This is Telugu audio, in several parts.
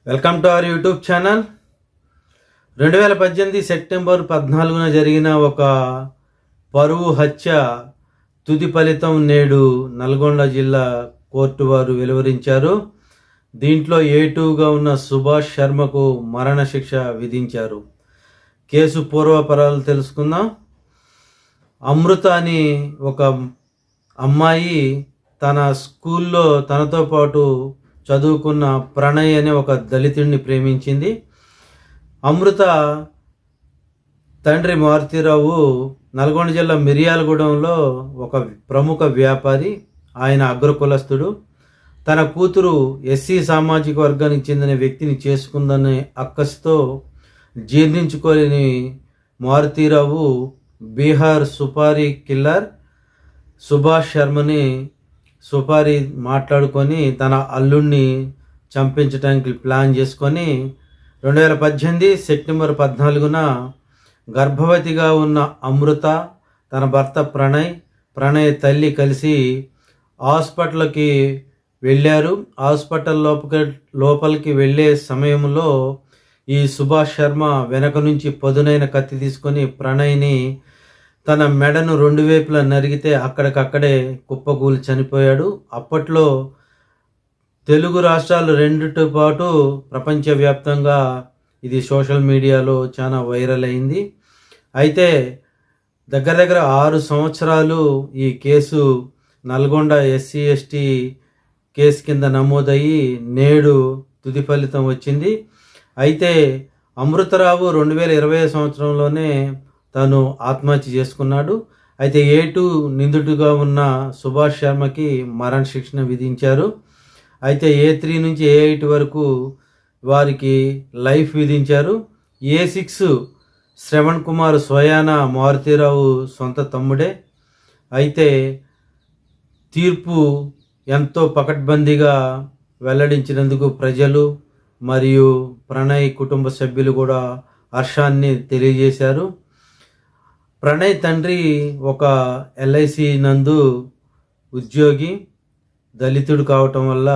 Welcome to our YouTube channel. 2018 September 14న జరిగిన ఒక పరువు హత్య తుది ఫలితం నేడు నల్గొండ జిల్లా కోర్టు వారు వెలువరించారు. దీంట్లో A2గా ఉన్న సుభాష్ శర్మకు మరణశిక్ష విధించారు. కేసు పూర్వపరాలు తెలుసుకుందాం. అమృత అని ఒక అమ్మాయి తన స్కూల్లో తనతో పాటు చదువుకున్న ప్రణయ్ అనే ఒక దళితుడిని ప్రేమించింది. అమృత తండ్రి మారుతీరావు నల్గొండ జిల్లా మిర్యాలగూడెంలో ఒక ప్రముఖ వ్యాపారి. ఆయన అగ్రకులస్తుడు. తన కూతురు ఎస్సీ సామాజిక వర్గానికి చెందిన వ్యక్తిని చేసుకుందనే అక్కసుతో జీర్ణించుకోలేని మారుతీరావు బీహార్ సుపారీ కిల్లర్ సుభాష్ శర్మని సుపారీ మాట్లాడుకొని తన అల్లుడిని చంపించడానికి ప్లాన్ చేసుకొని 2018 సెప్టెంబర్ 14న గర్భవతిగా ఉన్న అమృత, తన భర్త ప్రణయ్ తల్లి కలిసి హాస్పిటల్కి వెళ్ళారు. హాస్పిటల్ లోపలికి వెళ్ళే సమయంలో ఈ సుభాష్ శర్మ వెనక నుంచి పదునైన కత్తి తీసుకొని ప్రణయ్ని తన మెడను 2 వైపులా నరిగితే అక్కడికక్కడే కుప్పకూలి చనిపోయాడు. అప్పట్లో తెలుగు రాష్ట్రాలు 2తో పాటు ప్రపంచవ్యాప్తంగా ఇది సోషల్ మీడియాలో చాలా వైరల్ అయింది. అయితే దగ్గర 6 సంవత్సరాలు ఈ కేసు నల్గొండ SC/ST కేసు కింద నమోదయ్యి నేడు తుది ఫలితం వచ్చింది. అయితే అమృతరావు 2020 సంవత్సరంలోనే తను ఆత్మహత్య చేసుకున్నాడు. అయితే A2 నిందితుడిగా ఉన్న సుభాష్ శర్మకి మరణశిక్షణ విధించారు. అయితే A3 నుంచి A8 వరకు వారికి లైఫ్ విధించారు. A6 శ్రవణ్ కుమార్ స్వయాన మారుతీరావు సొంత తమ్ముడే. అయితే తీర్పు ఎంతో పకడ్బందీగా వెల్లడించినందుకు ప్రజలు మరియు ప్రణయ్ కుటుంబ సభ్యులు కూడా హర్షాన్ని తెలియజేశారు. ప్రణయ్ తండ్రి ఒక LIC నందు ఉద్యోగి, దళితుడు కావటం వల్ల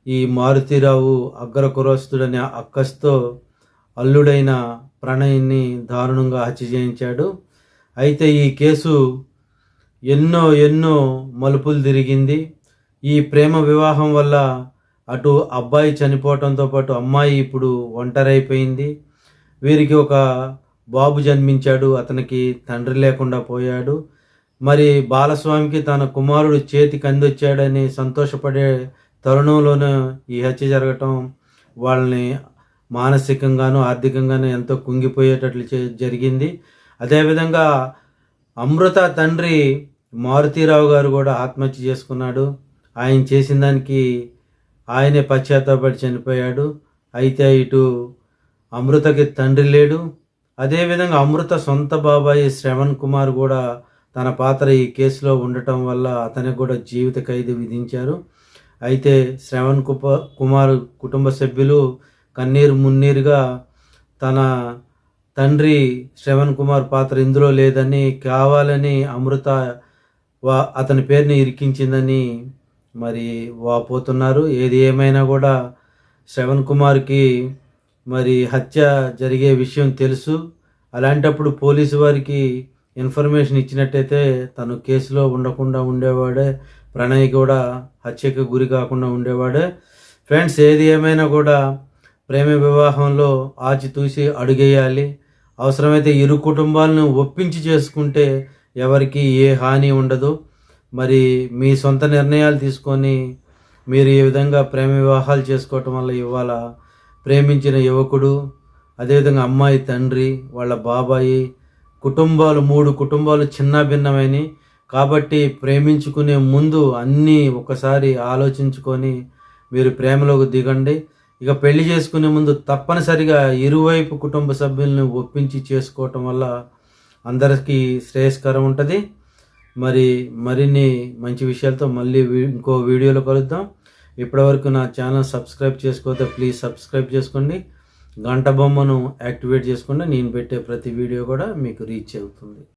ఈ మారుతీరావు అగ్రకులస్తుడనే అక్కస్తో అల్లుడైన ప్రణయ్ని దారుణంగా హత్య చేయించాడు. అయితే ఈ కేసు ఎన్నో మలుపులు తిరిగింది. ఈ ప్రేమ వివాహం వల్ల అటు అబ్బాయి చనిపోవటంతో పాటు అమ్మాయి ఇప్పుడు ఒంటరైపోయింది. వీరికి ఒక బాబు జన్మించాడు. అతనికి తండ్రి లేకుండా పోయాడు. మరి బాలస్వామికి తన కుమారుడు చేతికి అందొచ్చాడని సంతోషపడే తరుణంలోనే ఈ హత్య జరగటం వాళ్ళని మానసికంగాను ఆర్థికంగాను ఎంతో కుంగిపోయేటట్లు జరిగింది. అదేవిధంగా అమృత తండ్రి మారుతీరావు గారు కూడా ఆత్మహత్య చేసుకున్నాడు. ఆయన చేసిన దానికి ఆయనే పశ్చాత్తాపడి చనిపోయాడు. అయితే ఇటు అమృతకి తండ్రి లేడు. అదేవిధంగా అమృత సొంత బాబాయి శ్రవణ్ కుమార్ కూడా తన పాత్ర ఈ కేసులో ఉండటం వల్ల అతనికి కూడా జీవిత ఖైదు విధించారు. అయితే శ్రవణ్ కుమార్ కుటుంబ సభ్యులు కన్నీరు మున్నీరుగా తన తండ్రి శ్రవణ్ కుమార్ పాత్ర ఇందులో లేదని, కావాలని అమృత అతని పేరుని ఇరికించిందని మరి వాపోతున్నారు. ఏది ఏమైనా కూడా శ్రవణ్ కుమార్కి మరి హత్య జరిగే విషయం తెలుసు. అలాంటప్పుడు పోలీసు వారికి ఇన్ఫర్మేషన్ ఇచ్చినట్టయితే తను కేసులో ఉండకుండా ఉండేవాడే, ప్రణయ్ కూడా హత్యకు గురి కాకుండా ఉండేవాడే. ఫ్రెండ్స్, ఏది ఏమైనా కూడా ప్రేమ వివాహంలో ఆచితూసి అడుగేయాలి. అవసరమైతే ఇరు కుటుంబాలను ఒప్పించి చేసుకుంటే ఎవరికి ఏ హాని ఉండదు. మరి మీ సొంత నిర్ణయాలు తీసుకొని మీరు ఈ విధంగా ప్రేమ వివాహాలు చేసుకోవటం వల్ల ఇవాళ ప్రేమించిన యువకుడు, అదేవిధంగా అమ్మాయి తండ్రి, వాళ్ళ బాబాయి కుటుంబాలు 3 కుటుంబాలు చిన్న భిన్నమైనవి. కాబట్టి ప్రేమించుకునే ముందు అన్నీ ఒకసారి ఆలోచించుకొని మీరు ప్రేమలోకి దిగండి. ఇక పెళ్లి చేసుకునే ముందు తప్పనిసరిగా ఇరువైపు కుటుంబ సభ్యులను ఒప్పించి చేసుకోవటం వల్ల అందరికీ శ్రేయస్కరం ఉంటుంది. మరిన్ని మంచి విషయాలతో మళ్ళీ ఇంకో వీడియోలో కలుద్దాం. ఇప్పటివరకు నా ఛానల్ సబ్స్క్రైబ్ చేసుకోతే ప్లీజ్ సబ్స్క్రైబ్ చేసుకోండి. గంట బొమ్మను యాక్టివేట్ చేసుకోండి. నేను పెట్టే ప్రతి వీడియో కూడా మీకు రీచ్ అవుతుంది.